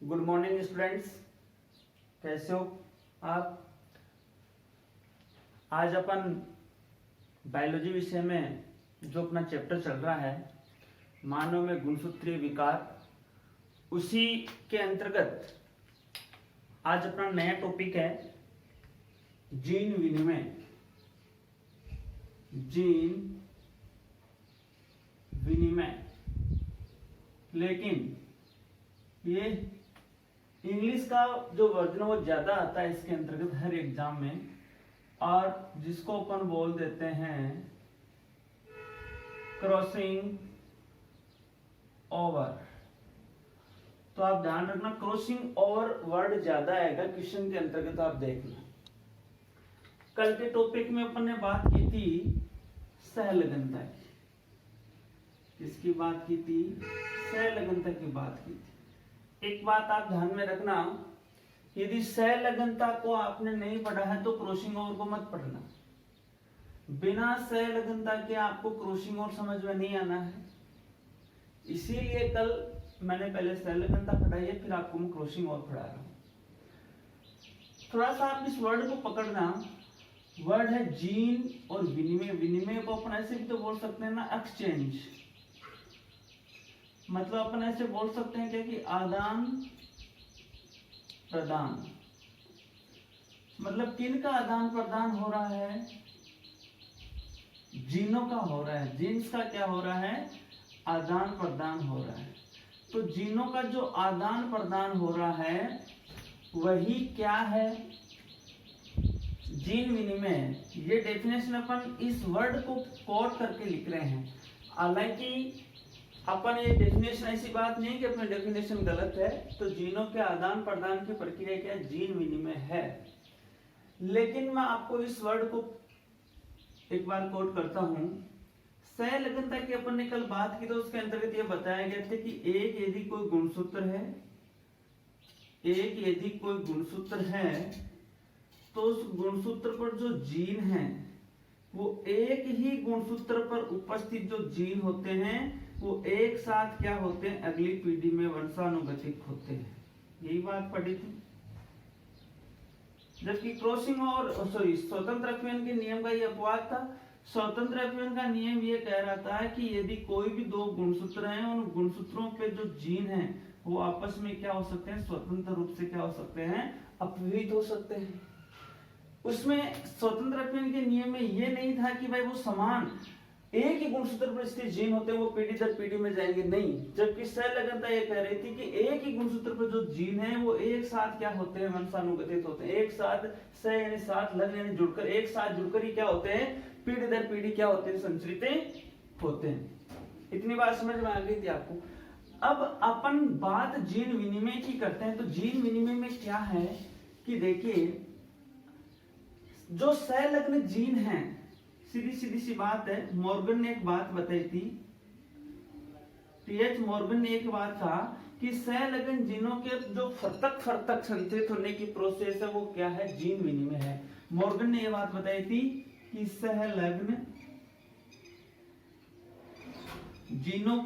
Good morning students, कैसे हो आप। आज अपन बायोलॉजी विषय में जो अपना चैप्टर चल रहा है मानव में गुणसूत्रीय विकार, उसी के अंतर्गत आज अपना नया टॉपिक है जीन विनिमय। जीन विनिमय, लेकिन ये इंग्लिश का जो वर्जन वो ज्यादा आता है इसके अंतर्गत हर एग्जाम में, और जिसको अपन बोल देते हैं क्रॉसिंग ओवर। तो आप ध्यान रखना, क्रॉसिंग ओवर वर्ड ज्यादा आएगा क्वेश्चन के अंतर्गत। आप देखना, कल के टॉपिक में अपन ने बात की थी सहलगनता की। किसकी बात की थी? सहलगनता की बात की थी। एक बात आप ध्यान में रखना, यदि सहलगनता को आपने नहीं पढ़ा है तो क्रॉसिंग ओवर को मत पढ़ना। बिना सहलगनता के आपको क्रॉसिंग ओवर समझ में नहीं आना है। इसीलिए कल मैंने पहले सहलगनता पढ़ाई है, फिर आपको मैं क्रॉसिंग ओवर पढ़ा रहा हूं। थोड़ा सा आप इस वर्ड को पकड़ना। वर्ड है जीन और विनिमय। विनिमय को अपन ऐसे भी तो बोल सकते हैं ना, एक्सचेंज। मतलब अपन ऐसे बोल सकते हैं क्या कि आदान प्रदान। मतलब किन का आदान प्रदान हो रहा है? जीनों का हो रहा है। जीन्स का क्या हो रहा है? आदान प्रदान हो रहा है। तो जीनों का जो आदान प्रदान हो रहा है वही क्या है? जीन विनिमय। ये डेफिनेशन अपन इस वर्ड को कोट करके लिख रहे हैं। हालांकि अपन ये डेफिनेशन, ऐसी बात नहीं कि अपनी डेफिनेशन गलत है। तो जीनों के आदान प्रदान की प्रक्रिया क्या? जीन विनिमय है। लेकिन मैं आपको इस वर्ड को एक बार कोट करता हूं। सहलगनता की अपन ने कल बात की तो उसके अंतर्गत ये बताया गया था कि एक यदि कोई गुणसूत्र है, एक यदि कोई गुणसूत्र है तो उस गुणसूत्र पर जो जीन है वो एक ही गुणसूत्र पर उपस्थित जो जीन होते हैं वो एक साथ क्या होते हैं? अगली पीढ़ी में वंशानुगतिक होते हैं। यही बात पढ़ी थी। जबकि क्रॉसिंग और स्वतंत्र अपीयन के नियम का ये अपवाद था। स्वतंत्र अपीयन का नियम ये कह रहा था कि यदि कोई भी दो गुणसूत्र हैं, उन गुणसूत्रों पे जो जीन है वो आपस में क्या हो सकते हैं? स्वतंत्र रूप से क्या हो सकते हैं? अपव्ययित हो सकते हैं। उसमें स्वतंत्र अपीयन के नियम में ये नहीं था कि भाई वो समान एक ही गुणसूत्र पर स्थित जीन होते हैं वो पीढ़ी दर पीढ़ी में जाएंगे, नहीं। जबकि सहलगनता ये कह रही थी कि एक ही गुणसूत्र पर जो जीन है वो एक साथ क्या होते हैं? वंशानुगतित होते हैं। एक साथ सह यानी साथ, लग यानी जुड़कर, एक साथ जुड़कर ही क्या होते हैं? पीढ़ी दर पीढ़ी क्या होते हैं? संचरित होते हैं। इतनी बात समझ में आ गई थी आपको। अब अपन बात जीन विनिमय की करते हैं। तो जीन विनिमय में क्या है कि देखिए, जो सहलग्न जीन है, सीधी सीधी सी बात है। मॉर्गन ने एक बात बताई थी, टीएच मॉर्गन ने एक बात कहा कि सहलग्न जीनों के जो फर्तक फर्तक संचरित होने की प्रोसेस है वो क्या है? जीन विनिमय है। मॉर्गन ने यह बात बताई थी कि सहलग्न जीनों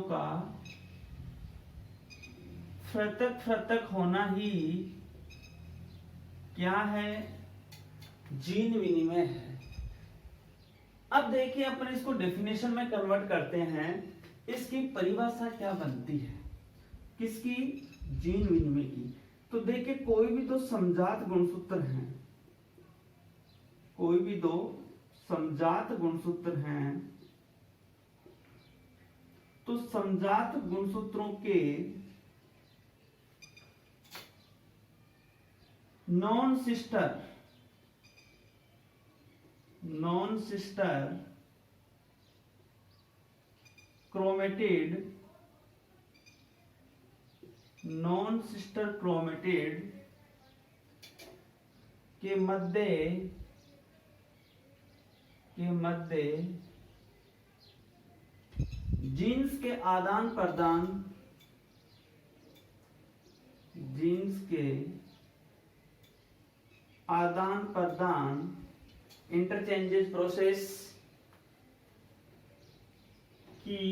का फर्तक फर्तक होना ही क्या है? जीन विनिमय है। अब देखिए, अपन इसको डेफिनेशन में कन्वर्ट करते हैं। इसकी परिभाषा क्या बनती है? किसकी? जीन विनिमय की। तो देखिए, कोई भी दो समजात गुणसूत्र हैं, कोई भी दो समजात गुणसूत्र हैं, तो समजात गुणसूत्रों के नॉन सिस्टर क्रोमेटिड के मध्य जीन्स के आदान प्रदान इंटरचेंजेस प्रोसेस की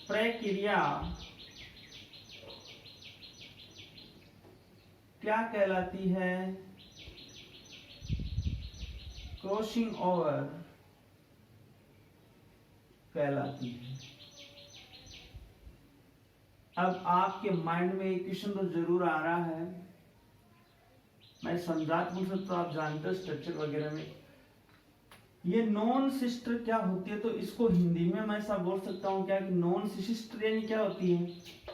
प्रक्रिया क्या कहलाती है? क्रॉसिंग ओवर कहलाती है। अब आपके माइंड में एक क्वेश्चन तो जरूर आ रहा है, मैं समझात पूछ सकता हूं, आप जानते हो स्ट्रक्चर वगैरह में ये नॉन सिस्टर क्या होती है, तो इसको हिंदी में मैं ऐसा बोल सकता हूँ क्या कि नॉन सिस्टर यानी क्या होती है?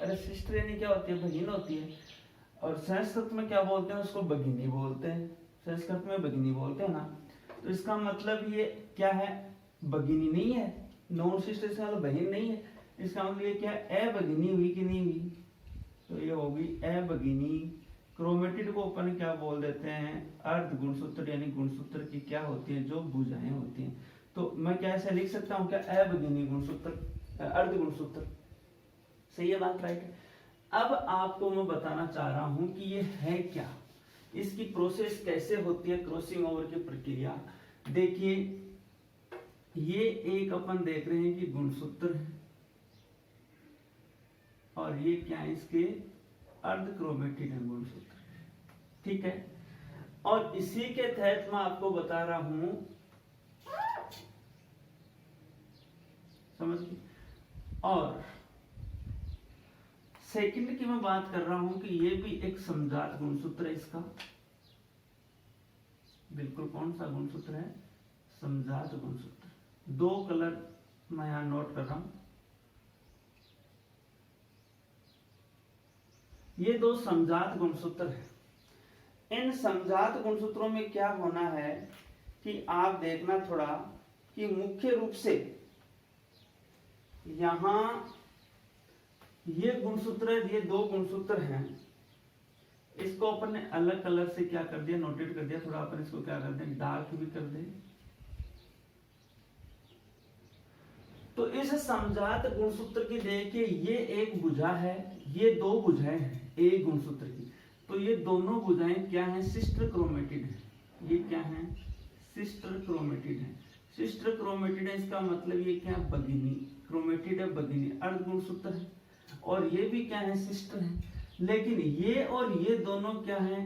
अरे सिस्टर यानी क्या होती है? बहन होती है। और संस्कृत में क्या बोलते हैं? उसको भगिनी बोलते हैं, संस्कृत में भगिनी बोलते हैं ना। तो इसका मतलब ये क्या है? भगिनी नहीं है, नॉन सिस्टर से मतलब बहन नहीं है। इसका मतलब ये क्या है? अभगिनी हुई कि नहीं हुई? तो ये होगी अभगिनी। क्रोमेटिड को अपन क्या बोल देते हैं? अर्ध गुणसूत्र, यानी गुणसूत्र की क्या होती है? जो भुजाएं होती हैं। तो मैं क्या ऐसे लिख सकता हूँ क्या? अभगिनी गुणसूत्र, अर्ध गुणसूत्र। सही है बात? राइट है। अब आपको मैं बताना चाह रहा हूं कि ये है क्या, इसकी प्रोसेस कैसे होती है, क्रॉसिंग ओवर की प्रक्रिया। देखिए ये एक अपन देख रहे हैं कि गुणसूत्र है, और ये क्या है? इसके अर्ध क्रोमेटिड है गुणसूत्र, ठीक है। और इसी के तहत मैं आपको बता रहा हूं, समझ गए। और सेकंड की मैं बात कर रहा हूं कि ये भी एक समजात गुणसूत्र है इसका, बिल्कुल कौन सा गुणसूत्र है? समजात गुणसूत्र। दो कलर मैं यहां नोट कर रहा हूं, ये दो समजात गुणसूत्र है। इन समजात गुणसूत्रों में क्या होना है कि आप देखना थोड़ा कि मुख्य रूप से यहां ये गुणसूत्र, ये दो गुणसूत्र हैं, इसको अपन ने अलग कलर से क्या कर दिया? नोटेट कर दिया। थोड़ा अपन इसको क्या कर दें? डार्क भी कर दें। तो इस समजात गुणसूत्र की देखिए ये एक भुजा है, ये दो भुजाएं हैं एक गुणसूत्र की। तो ये दोनों भुजाएं क्या हैं? सिस्टर क्रोमेटिड है। ये क्या है? सिस्टर क्रोमेटिड है। सिस्टर क्रोमेटिड है, इसका मतलब ये क्या? भगिनी। क्रोमेटिड है, भगिनी, अर्ध गुणसूत्र है। और ये भी क्या है? सिस्टर है। लेकिन ये और ये दोनों क्या है?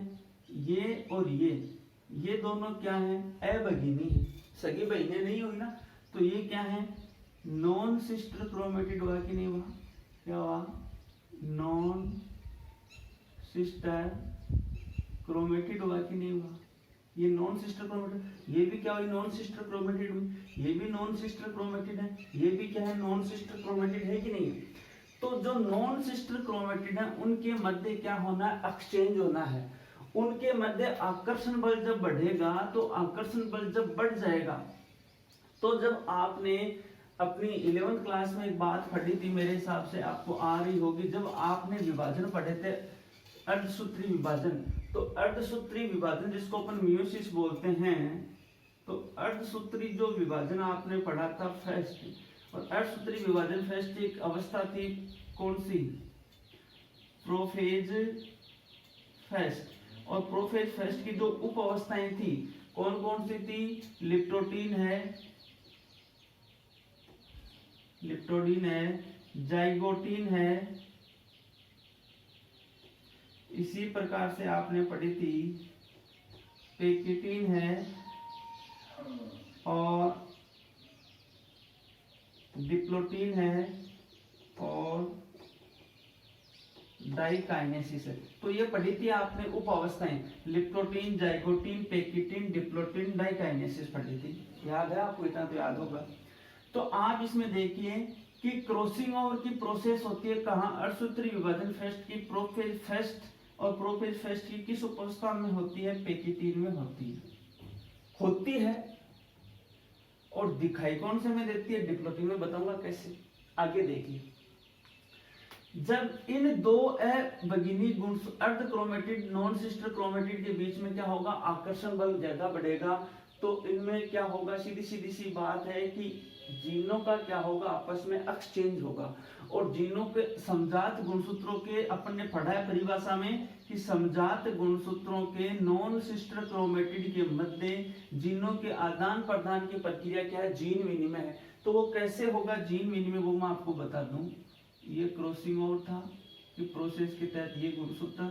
ये और ये दोनों क्या है? अभगिनी है, सगी बहनें नहीं हुई ना। तो ये क्या है? नॉन सिस्टर क्रोमेटिड हुआ कि नहीं हुआ? क्या हुआ? नॉन सिस्टर क्रोमेटिड हुआ कि नहीं हुआ? ये नॉन सिस्टर क्रोमेटिड, ये भी क्या हुई? नॉन सिस्टर क्रोमेटिड हुई। ये भी नॉन सिस्टर क्रोमेटिड है, ये भी क्या है? नॉन सिस्टर क्रोमेटिड है कि नहीं है? तो जो नॉन सिस्टर क्रोमेटिड है उनके मध्य क्या होना है? एक्सचेंज होना है। उनके मध्य आकर्षण बल जब बढ़ेगा, तो आकर्षण बल जब बढ़ जाएगा, तो जब आपने अपनी 11th क्लास में एक बात पढ़ी थी, मेरे हिसाब से आपको आ रही होगी, जब आपने विभाजन पढ़े थे, अर्धसूत्री विभाजन। तो अर्धसूत्री विभाजन जिसको अपन मियोसिस बोलते हैं, तो अर्धसूत्री जो विभाजन आपने पढ़ा था फर्स्ट, और अर्धसूत्री विभाजन फर्स्ट एक अवस्था थी कौन सी? Prophase first. और प्रोफेज फर्स्ट की जो उप अवस्थाएं थी कौन कौन सी थी? लिप्टोटीन है, जाइगोटीन है, इसी प्रकार से आपने पढ़ी थी पेकिटीन है, और डिप्लोटीन है, और डाइकाइनेसिस है। तो ये पढ़ी थी आपने उप अवस्थाएं, लिप्टोटीन, जाइगोटीन, पेकिटीन, डिप्लोटीन, डाइकाइनेसिस पढ़ी थी। याद है आपको? इतना तो याद होगा। तो आप इसमें देखिए कि क्रॉसिंग ओवर की प्रोसेस होती है कहाँ? अर्धसूत्री विभाजन फर्स्ट की प्रोफेज फर्स्ट, और प्रोफेज फर्स्ट की किस अवस्था में होती है? पेकिटीन में होती है। और दिखाई कौन से में देती है? डिप्लोटीन में। बताऊंगा कैसे, आगे देखिए। जब इन दो अभगिनी गुण अर्ध क्रोमेटिड नॉन सिस्टर क्रोमेटिड के बीच में क्या होगा? आकर्षण बल ज्यादा बढ़ेगा। तो इनमें क्या होगा? सीधी सी बात है कि जीनों का क्या होगा? आपस में एक्सचेंज होगा। और जीनों के समजात गुणसूत्रों के अपन ने पढ़ा है परिभाषा में कि समजात गुणसूत्रों के नॉन सिस्टर क्रोमेटिड के मध्य जीनों के आदान प्रदान की प्रक्रिया क्या है? जीन विनिमय है। तो वो कैसे होगा जीन विनिमय? वो मैं आपको बता दूं। ये क्रॉसिंग ओवर था कि प्रोसेस के तहत ये गुणसूत्र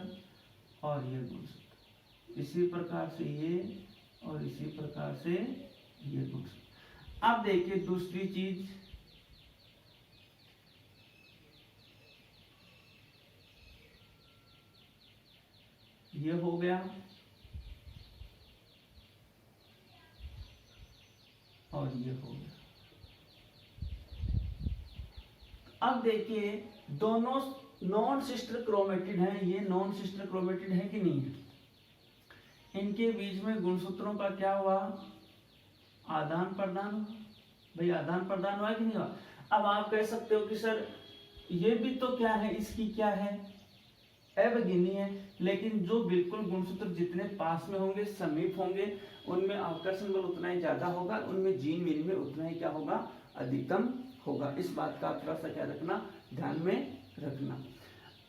और ये गुणसूत्र, इसी प्रकार से ये और इसी प्रकार से ये गुणसूत्र। अब देखिए दूसरी चीज, ये हो गया और ये हो गया। अब देखिए दोनों नॉन सिस्टर क्रोमेटिड हैं, ये नॉन सिस्टर क्रोमेटिड है कि नहीं है। इनके बीच में गुणसूत्रों का क्या हुआ, आदान प्रदान हुआ। भाई आदान प्रदान हुआ कि नहीं हुआ। अब आप कह सकते हो कि सर ये भी तो क्या है, इसकी क्या है, अवगिनी है, लेकिन जो बिल्कुल गुणसूत्र जितने पास में होंगे, समीप होंगे, उनमें आकर्षण बल उतना ही ज्यादा होगा, उनमें जीन विनिमय उतना ही क्या होगा, अधिकतम होगा। इस बात का थोड़ा सा क्या रखना, ध्यान में रखना।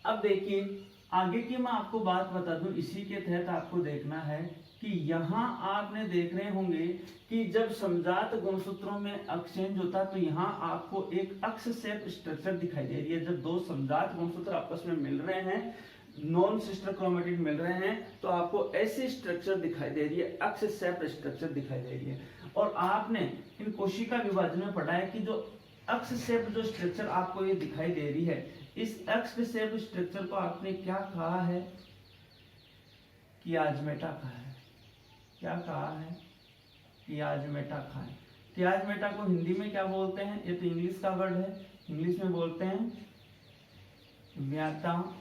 अब देखिए आगे की मैं आपको बात बता दूं, इसी के तहत आपको देखना है कि यहाँ आपने देख रहे होंगे कि जब समजात गुणसूत्रों में एक्सचेंज होता है तो यहाँ आपको एक अक्ष शेप स्ट्रक्चर दिखाई दे रही है। जब दो समजात गुणसूत्र आपस में मिल रहे हैं, नॉन सिस्टर क्रोमेटिड मिल रहे हैं, तो आपको ऐसी स्ट्रक्चर दिखाई दे रही है, अक्ष शेप स्ट्रक्चर दिखाई दे रही है। और आपने इन कोशिका विभाजन में पढ़ा है कि जो अक्ष शेप जो स्ट्रक्चर आपको ये दिखाई दे रही है, इस अक्ष शेप स्ट्रक्चर को आपने क्या कहा है, कियाजमेटा कहा है। क्या कहा है, कियाजमेटा कहा है। कियाजमेटा को हिंदी में क्या बोलते हैं, ये तो इंग्लिश का वर्ड है, इंग्लिश में बोलते हैं व्याता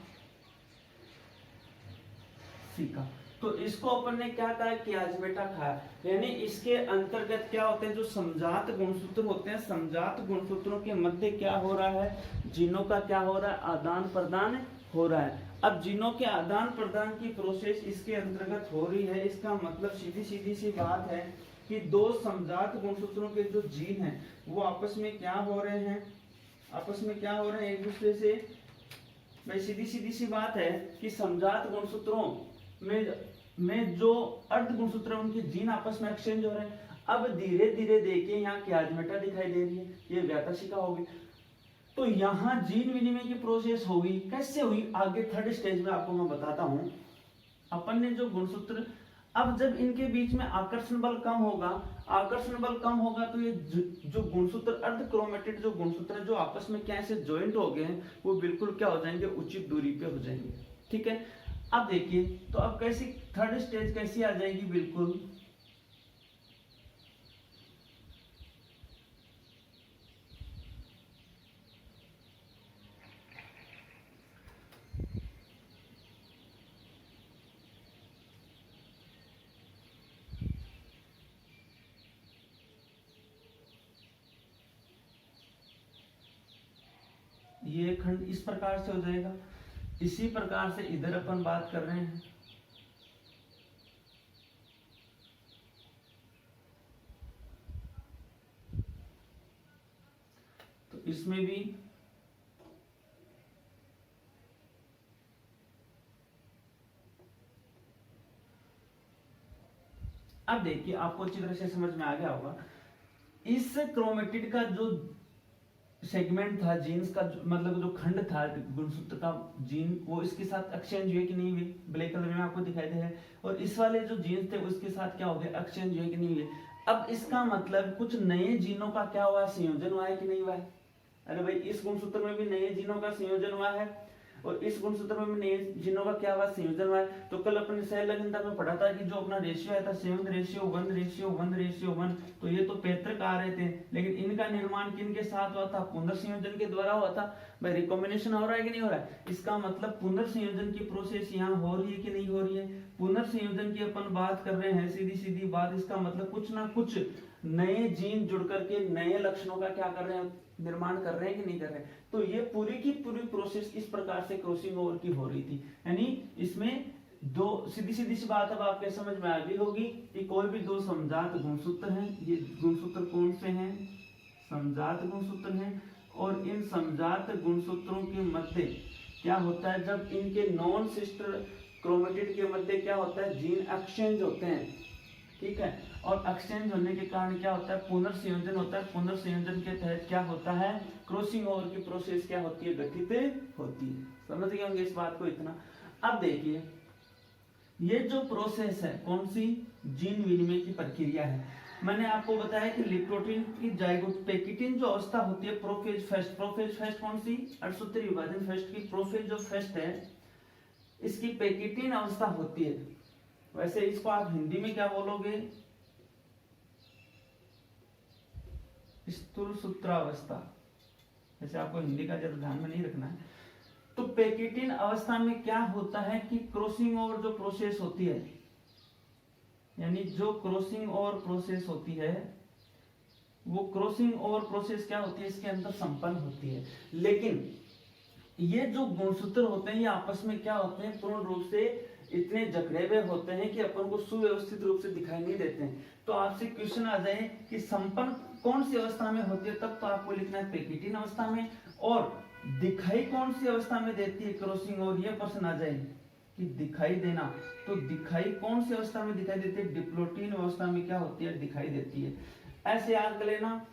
सीका। तो इसको अपन ने क्या कहा, कियाजमेटा खाया, यानी इसके अंतर्गत क्या होते हैं, जो समजात गुणसूत्र होते हैं, समजात गुणसूत्रों के मध्य क्या हो रहा है, जीनों का क्या हो रहा है, आदान प्रदान हो रहा है। अब जीनों के आदान प्रदान की प्रोसेस इसके अंतर्गत हो रही है। इसका मतलब सीधी सीधी सी बात है कि दो समजात गुणसूत्रों के जो जीन हैं वो आपस में क्या हो रहे हैं, आपस में क्या हो रहे हैं, एक दूसरे से। भाई सीधी सीधी सी बात है कि समजात गुणसूत्रों में जो अर्ध गुणसूत्र उनके जीन आपस में एक्सचेंज हो रहे हैं। अब धीरे धीरे देखिए यहाँ कियाजमेटा दिखाई दे रही है, ये व्याताशिका होगी। तो यहाँ जीन विनिमय की प्रोसेस होगी, कैसे हुई, आगे थर्ड स्टेज में आपको मैं बताता हूं। अपन ने जो गुणसूत्र, अब जब इनके बीच में आकर्षण बल कम होगा, आकर्षण बल कम होगा तो ये जो गुणसूत्र अर्ध क्रोमेटिड जो गुणसूत्र जो आपस में क्या से ज्वाइंट हो गए हैं, वो बिल्कुल क्या हो जाएंगे, उचित दूरी पे हो जाएंगे। ठीक है, अब देखिए तो अब कैसी थर्ड स्टेज कैसी आ जाएगी, बिल्कुल ये खंड इस प्रकार से हो जाएगा। इसी प्रकार से इधर अपन बात कर रहे हैं, तो इसमें भी अब देखिए आपको अच्छी तरह से समझ में आ गया होगा। इस क्रोमेटिड का जो सेगमेंट था, जीन्स का मतलब जो खंड था गुणसूत्र का जीन, वो इसके साथ एक्सचेंज हुए कि नहीं हुए, ब्लैक कलर में आपको दिखाई दे है। और इस वाले जो जीन्स थे उसके साथ क्या हो गया, एक्सचेंज हुए कि नहीं हुए। अब इसका मतलब कुछ नए जीनों का क्या हुआ, संयोजन हुआ है कि नहीं हुआ है। अरे भाई इस गुणसूत्र में भी नए जीनों का संयोजन हुआ है और इस गुणसूत्र में भी नए जीनों का क्या हुआ, संयोजन हुआ है। तो कल अपने सहलग्नता में पढ़ा था कि जो अपना रेशियो आया था 7:1:1:1, तो ये तो पैतृक आ रहे थे, लेकिन इनका निर्माण किन के साथ हुआ था, पुनर्संयोजन के द्वारा हुआ था। भाई रिकॉम्बिनेशन हो रहा है कि नहीं हो रहा है, इसका मतलब पुनर्संयोजन की प्रोसेस यहाँ हो रही है कि नहीं हो रही है। पुनर्संयोजन की अपन बात कर रहे हैं, सीधी सीधी बात, इसका मतलब कुछ ना कुछ नए जीन जुड़ करके नए लक्षणों का क्या कर रहे हैं, निर्माण कर रहे हैं कि नहीं कर रहे हैं। तो ये पूरी की पूरी प्रोसेस इस प्रकार से क्रॉसिंग ओवर की हो रही थी। यानी इसमें दो सीधी सीधी सी बात अब आपके समझ में आ गई होगी कि कोई भी दो समजात गुणसूत्र हैं, ये गुणसूत्र कौन से हैं, समजात गुणसूत्र हैं। और इन समजात गुणसूत्रों के मध्य क्या होता है, जब इनके नॉन सिस्टर क्रोमेटिड के मध्य क्या होता है, जीन एक्सचेंज होते हैं। ठीक है, और एक्सचेंज होने के कारण क्या होता है, पुनर्संयोजन होता है। पुनर्संयोजन के तहत क्या होता है, क्रॉसिंग ओवर की प्रोसेस क्या होती है, गठित होती है। समझ गए होंगे इस बात को इतना। अब देखिए ये जो प्रोसेस है कौन सी, जीन विनिमय की प्रक्रिया है। मैंने आपको बताया कि लिप्टोप्रोटीन की जाइगोट पेकिटिन जो अवस्था होती है प्रोफेज फेस्ट, प्रोफेज फेस्ट कौन सी, अणुसूत्री विभाजन फेस्ट की प्रोफेज जो फेस्ट है इसकी पेकिटिन अवस्था होती है। वैसे इसको आप हिंदी में क्या बोलोगे, स्थूल सूत्रावस्था। वैसे आपको हिंदी का ज्यादा ध्यान में नहीं रखना है। तो पेकिटिन अवस्था में क्या होता है कि क्रॉसिंग ओवर जो प्रोसेस होती है, यानी जो क्रॉसिंग ओवर प्रोसेस होती है वो क्रॉसिंग ओवर प्रोसेस क्या होती है, इसके अंदर संपन्न होती है। लेकिन ये जो गुणसूत्र होते हैं ये आपस में क्या होते हैं, पूर्ण रूप से इतने जकड़े हुए होते हैं कि अपन को सुव्यवस्थित रूप से दिखाई नहीं देते हैं। तो आपसे क्वेश्चन आ जाए कि संपन्न कौन सी अवस्था में होती है, तब तो आपको लिखना है पेकिटिन अवस्था में। और दिखाई कौन सी अवस्था में देती है क्रॉसिंग ओवर, ये प्रश्न आ जाए कि दिखाई देना, तो दिखाई कौन सी अवस्था में दिखाई देती है, डिप्लोटिन अवस्था में क्या होती है, दिखाई देती है। ऐसे याद कर लेना।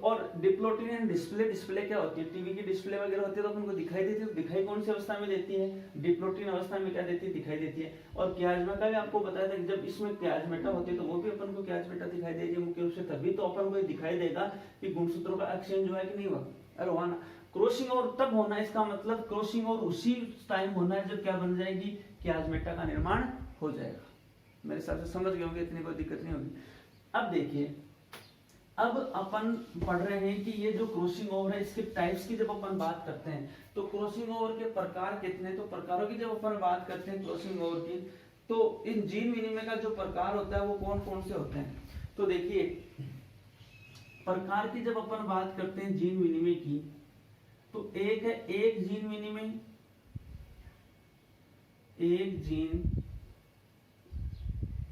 और डिप्लोटिन एंड डिस्प्ले, डिस्प्ले क्या होती है, टीवी की डिस्प्ले वगैरह होती है तो अपन को दिखाई देती है। तो दिखाई कौन सी अवस्था में देती है, डिप्लोटिन अवस्था में क्या देती है, दिखाई देती है। और क्याजमेटा भी आपको बताया था कि जब इसमें क्याजमेटा होती है तो वो भी अपन को क्याजमेटा दिखाई देगी मुख्य रूप से, तभी तो अपन को ये दिखाई देगा कि गुणसूत्रों का एक्सचेंज हुआ है कि नहीं हुआ। अरे हुआ ना। क्रॉसिंग ओवर तब होना है, इसका मतलब क्रॉसिंग ओवर उसी टाइम होना है जब क्या बन जाएगी, क्याजमेटा का निर्माण हो जाएगा। मेरे हिसाब से समझ गए होंगे, इतनी कोई दिक्कत नहीं होगी। अब देखिए, अब अपन पढ़ रहे हैं कि ये जो क्रॉसिंग ओवर है इसके टाइप्स की जब अपन बात करते हैं तो क्रॉसिंग ओवर के प्रकार कितने, तो प्रकारों की जब अपन बात करते हैं क्रॉसिंग ओवर की, तो इन जीन विनिमय का जो प्रकार होता है वो कौन कौन से होते हैं। तो देखिए प्रकार की जब अपन बात करते हैं जीन विनिमय की, तो एक है एक जीन विनिमय, एक जीन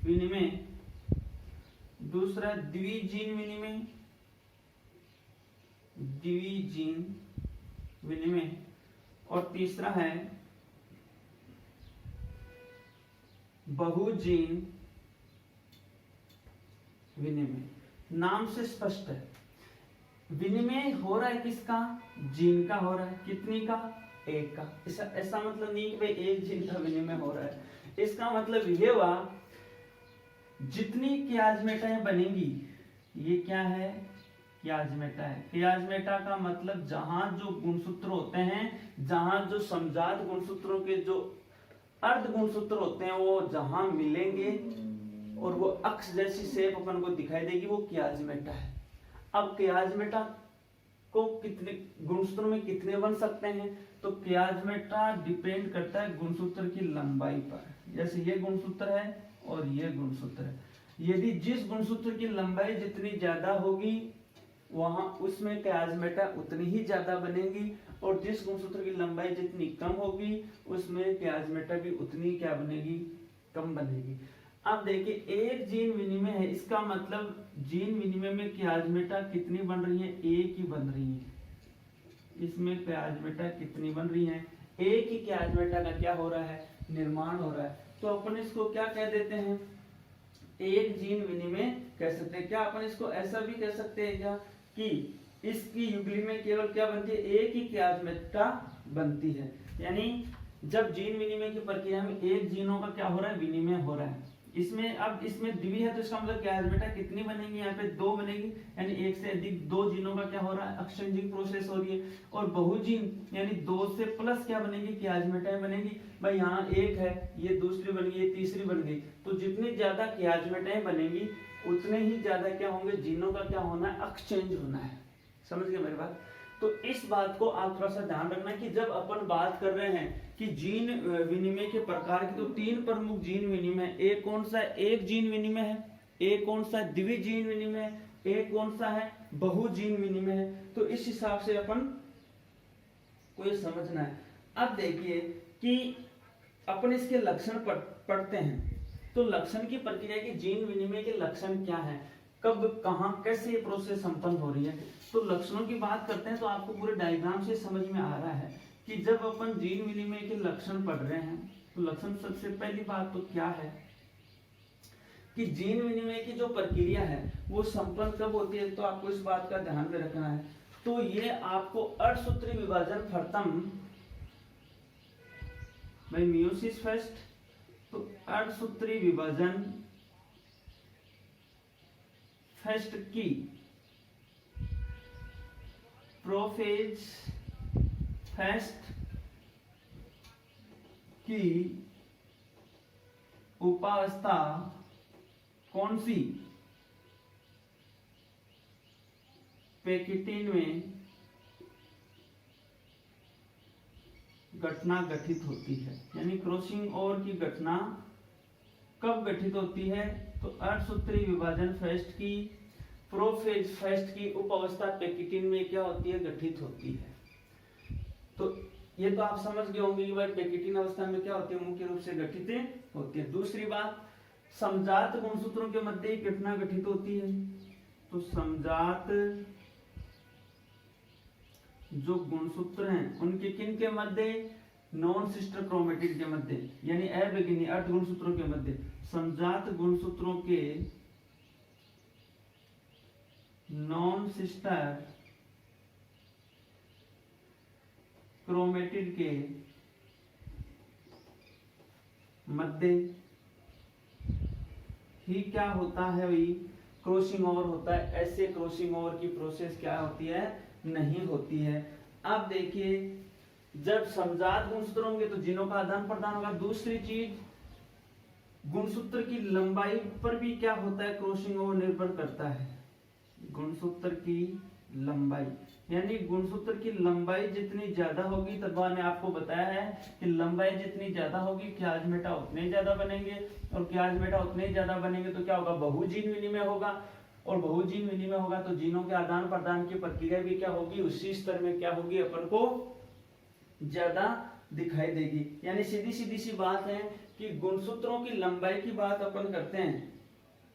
विनिमय, दूसरा द्विजीन विनिमय, द्विजीन विनिमय, और तीसरा है बहुजीन विनिमय। नाम से स्पष्ट है विनिमय हो रहा है किसका, जीन का हो रहा है, कितनी का, एक का। ऐसा मतलब नहीं कि भाई एक जीन का विनिमय हो रहा है, इसका मतलब ये हुआ जितनी क्याजमेटाएं बनेंगी, ये क्या है, क्याजमेटा है। क्याजमेटा का मतलब जहां जो गुणसूत्र होते हैं, जहां जो समजात गुणसूत्रों के जो अर्ध गुणसूत्र होते हैं वो जहां मिलेंगे और वो अक्ष जैसी शेप अपन को दिखाई देगी, वो क्याजमेटा है। अब क्याजमेटा को कितने गुणसूत्रों में कितने बन सकते हैं, तो क्याजमेटा डिपेंड करता है गुणसूत्र की लंबाई पर। जैसे ये गुणसूत्र है और ये गुणसूत्र है, यदि जिस गुणसूत्र की लंबाई जितनी ज्यादा होगी वहां उसमें क्याजमेटा उतनी ही ज्यादा बनेगी, और जिस गुणसूत्र की लंबाई जितनी कम होगी उसमें क्याजमेटा भी उतनी क्या बनेगी, कम बनेगी। अब देखिए एक जीन विनिमय है, इसका मतलब जीन विनिमय में क्याजमेटा कितनी बन रही है, एक ही बन रही है। इसमें क्याजमेटा कितनी बन रही है, एक ही क्याजमेटा का क्या हो रहा है, निर्माण हो रहा है। तो अपन इसको क्या कह देते हैं, एक जीन विनिमय कह सकते हैं। क्या अपन इसको ऐसा भी कह सकते हैं क्या कि इसकी युगली में केवल क्या बनती है, एक ही क्याजमेटा बनती है। यानी जब जीन विनिमय की प्रक्रिया में एक जीनों का क्या हो रहा है, विनिमय हो रहा है। इसमें अब इसमें द्वि है तो इसका मतलब क्याजमेटा कितनी बनेगी, यहाँ पे दो बनेगी, यानी एक से अधिक दो जीनों का क्या हो रहा है, एक्सचेंजिंग प्रोसेस हो रही है। और बहुजीन यानी दो से प्लस क्या बनेगी, क्याजमेटाएं बनेगी। भाई यहाँ एक है, ये दूसरी बन गई, ये तीसरी बन गई, तो जितनी ज्यादा क्याजमेटाएं बनेगी उतने ही ज्यादा क्या होंगे, जीनों का क्या होना है, एक्सचेंज होना है। समझ गए मेरी बात। तो इस बात को आप थोड़ा सा ध्यान रखना कि जब अपन बात कर रहे हैं कि जीन विनिमय के प्रकार की, तो तीन प्रमुख जीन विनिमय, एक कौन सा है, एक जीन विनिमय है, एक कौन सा है, द्विजीन विनिमय है, एक कौन सा है, बहुजीन विनिमय है। तो इस हिसाब से अपन को ये समझना है। अब देखिए कि अपन इसके लक्षण पढ़ते हैं। तो लक्षण की प्रक्रिया की जीन विनिमय के लक्षण क्या है, कब कहां कैसे ये प्रोसेस संपन्न हो रही है। तो लक्षणों की बात करते हैं तो आपको पूरे डायग्राम से समझ में आ रहा है कि जब अपन जीन विनिमय के लक्षण पढ़ रहे हैं तो लक्षण सबसे पहली बात तो क्या है कि जीन विनिमय की जो प्रक्रिया है वो संपन्न कब होती है, तो आपको इस बात का ध्यान में रखना है। तो ये आपको अर्धसूत्री विभाजन प्रथम भाई मियोसिस फर्स्ट, तो अर्धसूत्री विभाजन फर्स्ट की प्रोफेज फर्स्ट की उपावस्था कौन सी, पेकिटिन में घटना घटित होती है। यानी क्रॉसिंग ओवर की घटना कब घटित होती है, तो अर्धसूत्री विभाजन फर्स्ट की प्रोफेज फर्स्ट की उपावस्था पेकिटिन में क्या होती है, घटित होती है। तो ये तो आप समझ गए होंगे कि भाई पेकिटिन अवस्था में क्या होती है, मुख्य रूप से घटित होती है। दूसरी बात, समजात गुणसूत्रों के मध्य एक घटना घटित होती है। तो समजात जो गुणसूत्र हैं उनके किन के मध्य, नॉन सिस्टर क्रोमेटिड के मध्य, यानी अविगिनी अर्ध गुणसूत्रों के मध्य, समजात गुणसूत्रों के नॉन सिस्टर क्रोमेटिड के मध्य ही क्या होता है भाई, क्रॉसिंग ओवर होता है। ऐसे क्रॉसिंग ओवर की प्रोसेस क्या होती है, नहीं होती है। अब देखिए, जब समजात गुणसूत्र होंगे तो जीनों का आदान प्रदान होगा। दूसरी चीज, गुणसूत्र की लंबाई पर भी क्या होता है, क्रॉसिंग ओवर निर्भर करता है। गुणसूत्र की लंबाई, यानी गुणसूत्र की लंबाई जितनी ज्यादा होगी, तद्वा ने आपको बताया है कि लंबाई जितनी ज्यादा होगी क्याज मेटा उतने ज्यादा बनेंगे, और क्याज मेटा उतने ज्यादा बनेंगे तो क्या होगा, बहुजीन विनिमय होगा, और बहुजीन विनिमय होगा तो जीनों के आदान प्रदान की प्रक्रिया भी क्या होगी, उसी स्तर में क्या होगी, अपन को ज्यादा दिखाई देगी। यानी सीधी सीधी सी बात है कि गुणसूत्रों की लंबाई की बात अपन करते हैं,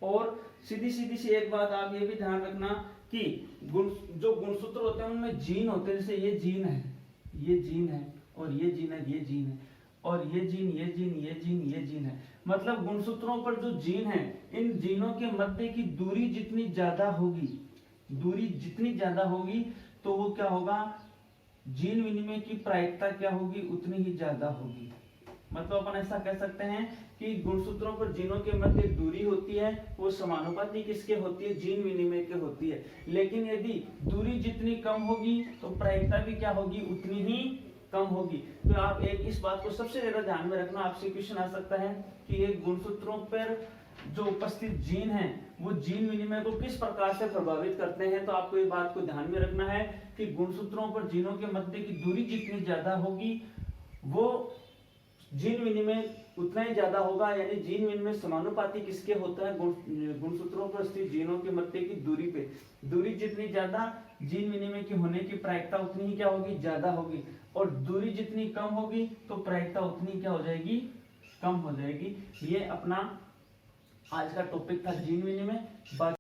और सीधी सीधी सी एक बात आप ये भी ध्यान रखना कि जो गुणसूत्र होते हैं उनमें जीन होते हैं। जैसे ये जीन है, ये जीन है, और ये जीन है, ये जीन है, और ये जीन, ये जीन, ये जीन, ये जीन है। मतलब गुणसूत्रों पर जो जीन है, इन जीनों के मध्य की दूरी जितनी ज्यादा होगी, दूरी जितनी ज्यादा होगी तो वो क्या होगा, जीन विनिमय की प्रायिकता क्या होगी, उतनी ही ज्यादा होगी। मतलब अपन ऐसा कह सकते हैं कि गुणसूत्रों पर जीनों के मध्य दूरी होती है, वो समानुपाती किसके होती है, जीन विनिमय के होती है। लेकिन यदि दूरी जितनी कम होगी तो प्रायिकता भी क्या होगी, उतनी ही कम होगी। तो आप एक इस बात को सबसे ज्यादा ध्यान में रखना। आपसे क्वेश्चन आ सकता है कि एक गुणसूत्रों पर जो उपस्थित जीन है वो जीन विनिमय को किस प्रकार से प्रभावित करते हैं। तो आपको ये बात को ध्यान में रखना है कि गुणसूत्रों पर जीनों के मध्य की दूरी जितनी ज्यादा होगी वो जीन विनिमय उतना ही ज्यादा होगा। यानी जीन विनिमय समानुपाती किसके होता है, गुणसूत्रों पर स्थित जीनों के मध्य की दूरी पे। दूरी जितनी ज्यादा, जीन विनिमय की होने की प्रायिकता उतनी ही क्या होगी, ज्यादा होगी, और दूरी जितनी कम होगी तो प्रायिकता उतनी क्या हो जाएगी, कम हो जाएगी। ये अपना आज का टॉपिक था जीन विनिमय।